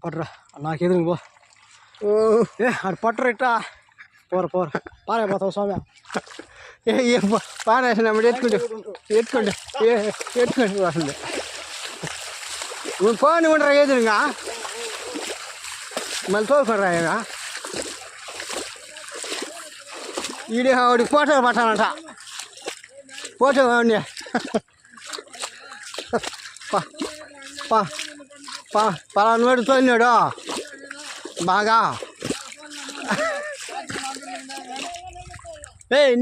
పట్టరా నాకెదురు పో ఏ అటు పట్టరు ఇట్టా పోరు పారైపోతావు స్వామి ఏ పారేసినప్పుడు ఎత్తుకోండి వస్తుంది ఫోన్ ఉండరా ఎదురుగా మళ్ళీ తోలుకొని ఇక ఈడి ఆవిడ ఫోటోలు పట్టాలంట ఫోటో కావండి పలానా వాడు తోలినాడు బాగా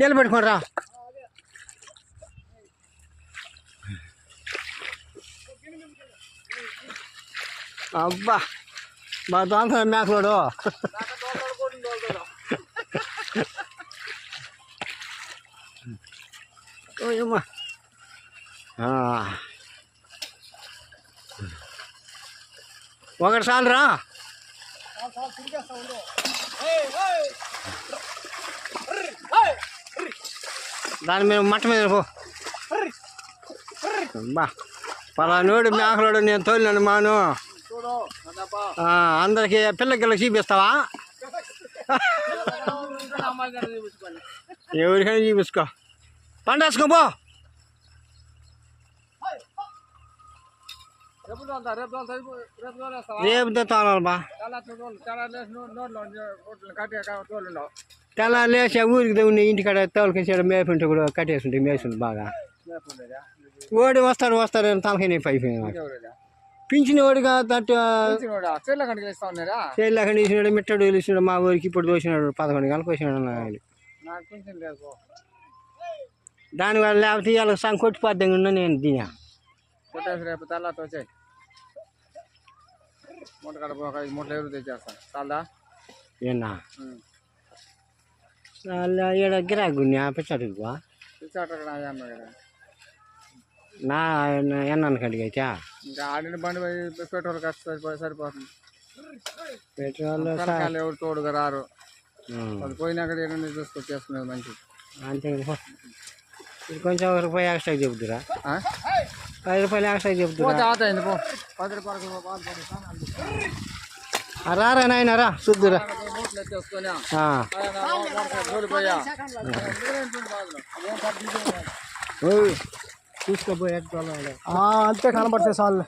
నిలబెట్టుకోరా అబ్బా బాగా దొంగ మేకలోడు ఓయమ్మా ఒకటి చాలురా దాని మీద మట్ట మీద పో బా పలానోడు మేకలోడు నేను తోలినాను మాను అందరికి పిల్లకి చూపిస్తావా ఎవరికైనా చూపించుకో పండేసుకో పో రేపు తోలాలి బా తెల్ల లేచి ఊరికి దేవుని ఇంటికాడ తోలుకొచ్చాడు మేపుంటే కూడా కట్టేస్తుంటే మేస్తుంది బాగా ఓడి వస్తారు తలకైనా అయిపోయింది పింఛన్ ఓడిగా తట్టు చేళ్ళకండి వేసినాడు మిట్టడు వేసినాడు మా ఊరికి ఇప్పుడు దోసినాడు 11 గంటలకు వచ్చినాడు దానివల్ల లేకపోతే ఇవాళ కొట్టిపోద్దంగా ఉన్నా నేను దీని రేపు తెల్లారి వచ్చాయి మూట కడప 5 మూటలు ఎవరు తెచ్చేస్తాను చాలదా ఏనా ఈడ గిరాకున్నా పిచ్చాడు నా ఎన్నాను కడిగైతే ఇంకా ఆడిన బండి పెట్రోల్ ఖర్చు సరిపోతుంది పెట్రోల్ ఎవరు తోడుగా రారు అది పోయినాక ఏదైనా చూసుకొచ్చేస్తున్నది మంచిది అంతే కొంచెం ₹1 ఎక్స్ట్రా చెబుతురా ₹10 ఎక్స్ట్రా చెబుతురా 10 రూపాయలు రారా నాయన రా చూద్దురా తీసుకోపోయి అంతే కనబడితే చాలు